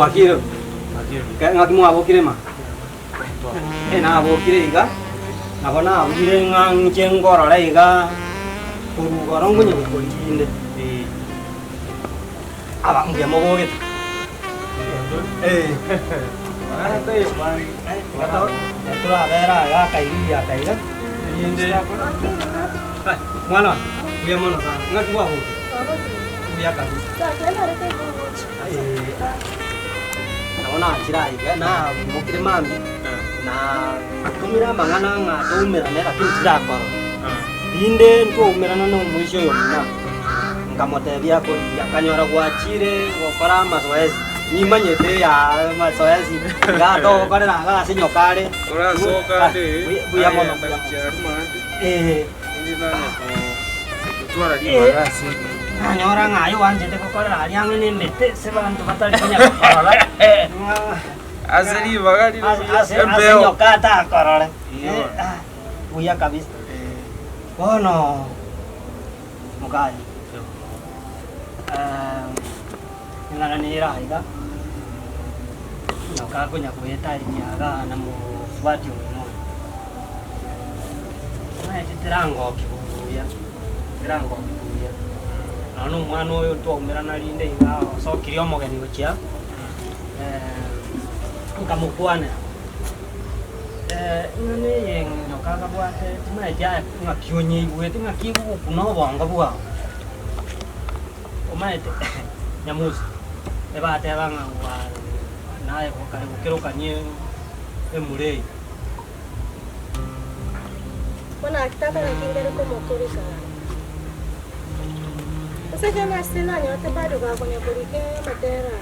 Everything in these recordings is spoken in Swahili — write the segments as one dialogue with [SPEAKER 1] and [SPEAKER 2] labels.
[SPEAKER 1] kwakiro ngaki mwabokire ma nabokire iga nabona abugire ng'anche ngorora iga kurugora ngunye gukorinde abange mobogete turabera ya kairia kaiga inde mwana uya mwana ngaki wabo uya kabisa naona chiraiga na mukire mambi na tumira mangana nga tumira nera kintirakoro inde ntumirana no mwisho yomna ngamotebia ko yakanyora gwachire gokora mazoezi nimanyete ya mazoezi gato kore na ga sinyokare
[SPEAKER 2] urasoka de
[SPEAKER 1] buya mono
[SPEAKER 2] indi nane ko twara di bagasi
[SPEAKER 1] anyora ngayo wanjete kokora ari angene mete se bantu batali kanya kokora
[SPEAKER 2] azeri bagari
[SPEAKER 1] embeo kata korore buya kabisa bono mukai ngana nira iga noka kunya kueta nyaga na mu swati uno na titirango kibuya tirango kibuya nano mwana oyo twomera na linde iga so kirio mogeni gochia nkamukwana ngane yeng noka kabwate tumaja ngakionye ibwete ngakibu kuno bonga bwa omaete nyamusi ebate banga wa naye ko kare kero kanye emurei
[SPEAKER 3] bona kitaka na kingere ko mokori sana sasa jana sina nyote bado ga kwenye kurike matera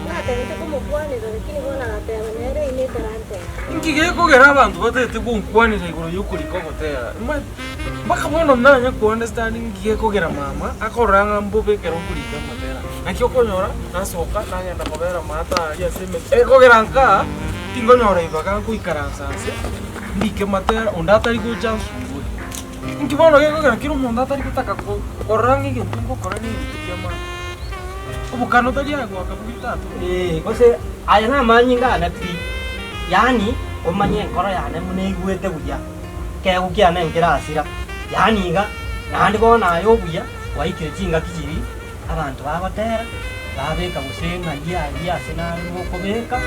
[SPEAKER 3] na tente ko mokwane lakini bona atera nere ine tarante
[SPEAKER 2] ngige ko gera abantu batete kunkwanira igoro yukuriko gotera bakabona nanya ku understanding ngige ko gera mama akoranga mbobe kero kurika matera nakyo konyora nasoka nagenda kobera mata ya seme ko gera nka tingonyora ibaga kuikaransanse ndike matera ondatari ku chance ngibona ko gera kiro mondatari kutaka ko orangi ngingo korani ndikema ubukano tadi agwa kabutatu
[SPEAKER 1] kose aya na manyinga na tri yani omanye nkoro yane muneigwete buya ke gukiana nkirasira yani ga nandi bona ayo buya waikire chinga kijiri abantu babotera babeka musenga ya sena mukobeka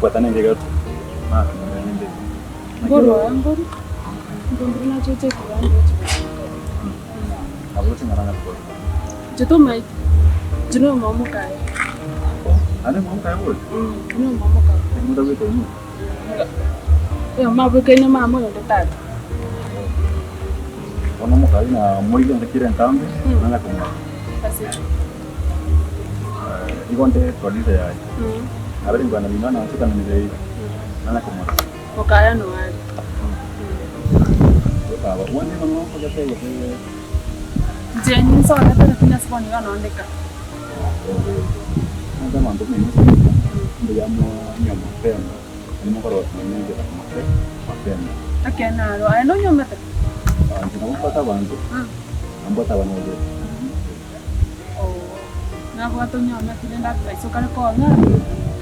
[SPEAKER 4] buatan yang jaga mah ini
[SPEAKER 5] Goro angkori ngombrina chote kurango
[SPEAKER 4] aku sih ngarang aku
[SPEAKER 5] joto mai jino mama kai
[SPEAKER 4] ada mau kayak bol
[SPEAKER 5] jino mama kai
[SPEAKER 4] mau tahu itu ini
[SPEAKER 5] ya mama kai na mama lo dekat
[SPEAKER 4] kalau mau kali na mau yang kira yang tahu nggak kumar
[SPEAKER 5] pasti
[SPEAKER 4] ikonte polisi ya ada di mana mana suka nanti nggak kumar
[SPEAKER 5] okaya no ali
[SPEAKER 4] Kalau uang ni mana kau jatuh itu
[SPEAKER 5] jenyi soalnya pada punya sponi kan ondeka
[SPEAKER 4] ada mantuk ni dia mau nyamuk pen ini mau kerot ini kita makan makan
[SPEAKER 5] akena lo ay no nyomete
[SPEAKER 4] kita mau kata bantu ambo tawan aja
[SPEAKER 5] oh na kwa to nyomete nenda kwa sokale ko nga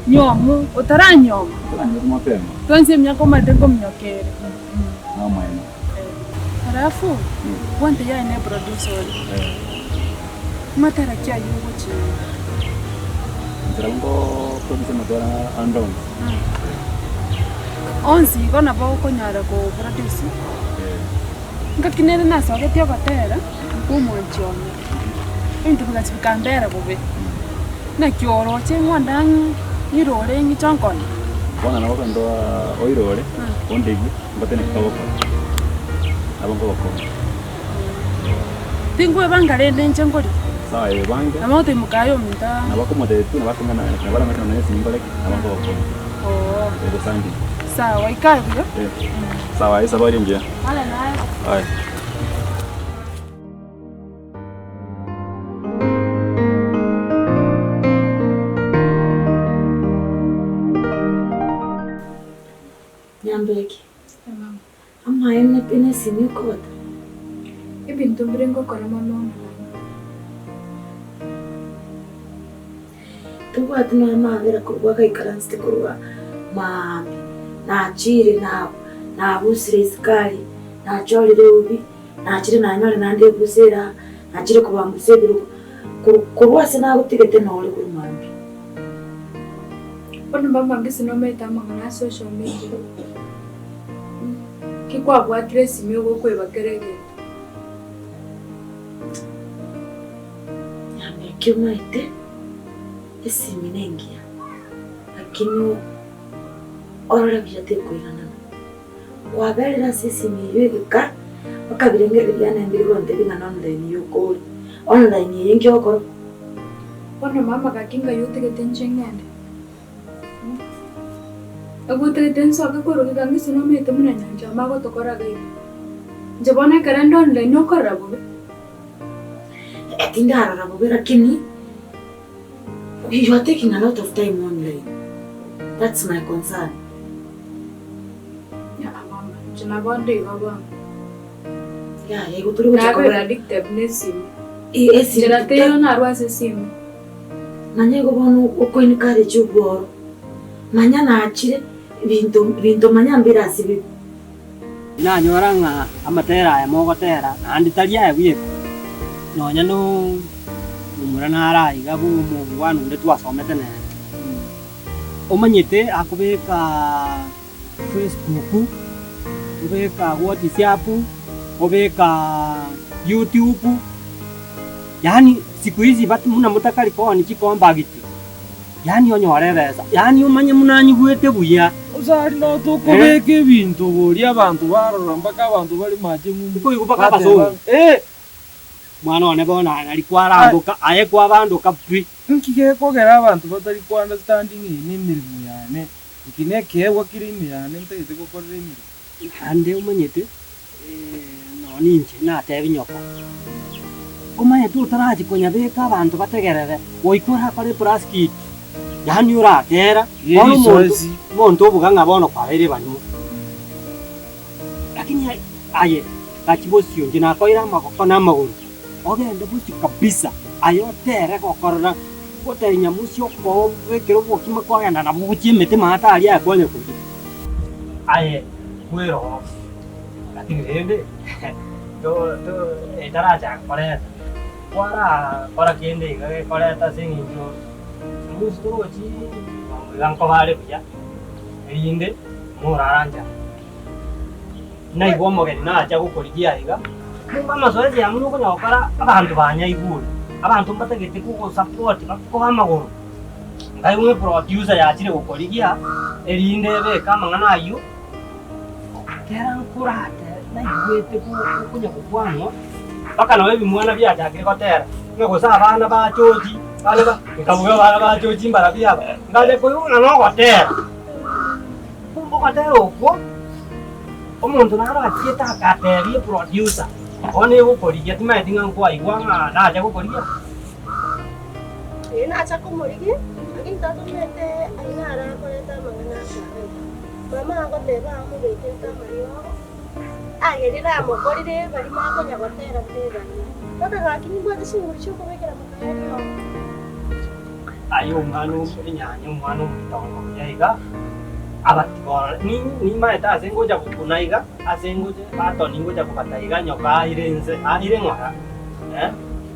[SPEAKER 5] nyomu utaranyoma
[SPEAKER 4] lanjut makan
[SPEAKER 5] tuanze mnyako madego mnyokere
[SPEAKER 4] nama ini
[SPEAKER 5] halafu wante ya ine producer matara kya yugo chi
[SPEAKER 4] Terangko producer matera andong
[SPEAKER 5] onzi kona ba ukonyara ko produce ngakinere naso getya batera kumonchona into bugachikambera bobe na kyoro che mwandang irore ngi chonkon
[SPEAKER 4] wana na wakando oirore ondegi batene kawoko abongo wako
[SPEAKER 5] tingwe bangarende nchengori
[SPEAKER 4] Sawa bange.
[SPEAKER 5] Na moto imukayo mta.
[SPEAKER 4] Na bako mode tu na bako ngana na bala ngana na simba leki na bako ko.
[SPEAKER 5] Oh.
[SPEAKER 4] Ego sandi.
[SPEAKER 5] Sawa ikayo yo.
[SPEAKER 4] Sawa isa bali nje.
[SPEAKER 5] Wala nayo.
[SPEAKER 4] Hai.
[SPEAKER 3] Nyambeki. Ama ene pina simi kota.
[SPEAKER 5] Ibintu mbirengo kora mama.
[SPEAKER 3] Tuwa tuna mavera kurwa kaikaranste kurwa maambi na chiri na busire iskari na choli rubi na chiri na nyole na ndie busira na chiri kubambuse biru kurwa sina gutigete no uri kuri maambi.
[SPEAKER 5] Ono mama ngisi no meta mangana social media. Kikwa kwa address mi go kweba kerege.
[SPEAKER 3] Nyambeki umaite esi minengia lakini orora bijate kuirana waberera sisi miyeka bakabirengera byana mbiri bonde bingana online yuko online yengi okoro
[SPEAKER 5] Ono mama kakinga yote ketenchengende. Agute tenso akakoro kangisi no meta muna nyanja mago tokora gai. Jabona karando online okora bobe.
[SPEAKER 3] Etinda arara bobe lakini you are taking a lot of time online. That's my concern.
[SPEAKER 5] Ya mama, jina bonde baba.
[SPEAKER 3] Ya, ego tuli
[SPEAKER 5] Na ko
[SPEAKER 3] kuchakora.
[SPEAKER 5] addictiveness.
[SPEAKER 3] Esi
[SPEAKER 5] Jira teo na arwase simu.
[SPEAKER 3] manya go bono uko ni kare chuboro. Manya na achire bintu manya mbira sibi.
[SPEAKER 1] Na nyoranga amatera ya mogotera na anditaria ya wiye. No nyano umurana ara igabu mu wanu nde twasomete ne. Omanyete akubeka Facebook, ubeka WhatsApp, ubeka YouTube. Yani siku hizi batu muna mutakali kwa ni chikomba giti. Yani onyorereza. Yani umanye munanyigwete buya.
[SPEAKER 2] Uzari no tukubeka ebintu buri abantu barora mpaka abantu bali maje mu.
[SPEAKER 1] Iko yubaka baso. Mwana one bona ali kwaranduka aye kwa banduka pwi.
[SPEAKER 2] Nkige kogera abantu batari ku understanding ni mirimo yane. Ikineke wakirimi yane nteze gukorera imirimo.
[SPEAKER 1] Ande umanyete no ninje na tebi nyoko. Umanye tu taraji konya beka abantu bategerere. Oikora kare praskit. Yani ura tera. Ono muntu obuganga bono kwa ere balimu. Lakini aye kachibosio njina koira makoko na maguru. Ogende buti kabisa ayotere gokorora gote nyamusio ko wekero bokima kwagenda na buchi mete mata ali akonye kuji aye kwero lakini rende do edaraja kore kora kende ga kore ta singinjo musto chi ngangko vale buya rinde muraranja nai gomo ge na acha gukorigia iga Mumba mazoezi ya mnuko nyokara abantu banyaigura abantu mbatagete kuko support ko amaguru ngai umwe producer yachire gukorigia erinde beka mangana ayu kera nkurate na igwete kunya kugwanwa paka nawe bimwana byajagire kotera ngo sabana ba choji bale ba ikabuga bana ba choji mbara byaba ngale ko yuna no kotera kumbo kotera uko omuntu naro achieta akaterie producer One gukorigia tima tinga kwa igwanga na acha gukorigia
[SPEAKER 3] Na acha kumurigie lakini tatu mete aina ara koleta mangana kwa mama ngoteba mu bete tamayo agerira mokorire bari makonya gotera tera bata gakini bwa singu cyo kubekera mukaya
[SPEAKER 1] ayo ngano nyanya ngano mutongo yaiga abatigora ni maeta asengoja kukunaiga asengoje bato ningoja kupataiga nyoka irenze irengora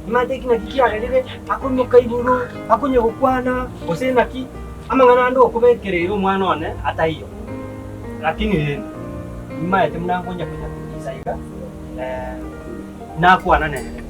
[SPEAKER 1] imate kina kikiarerire akunyoka iburu akunye gukwana osena ki amangana ndo kubekerero mwana one ataiyo lakini rene imaete mnangonya kuja kuisaiga na kuana nene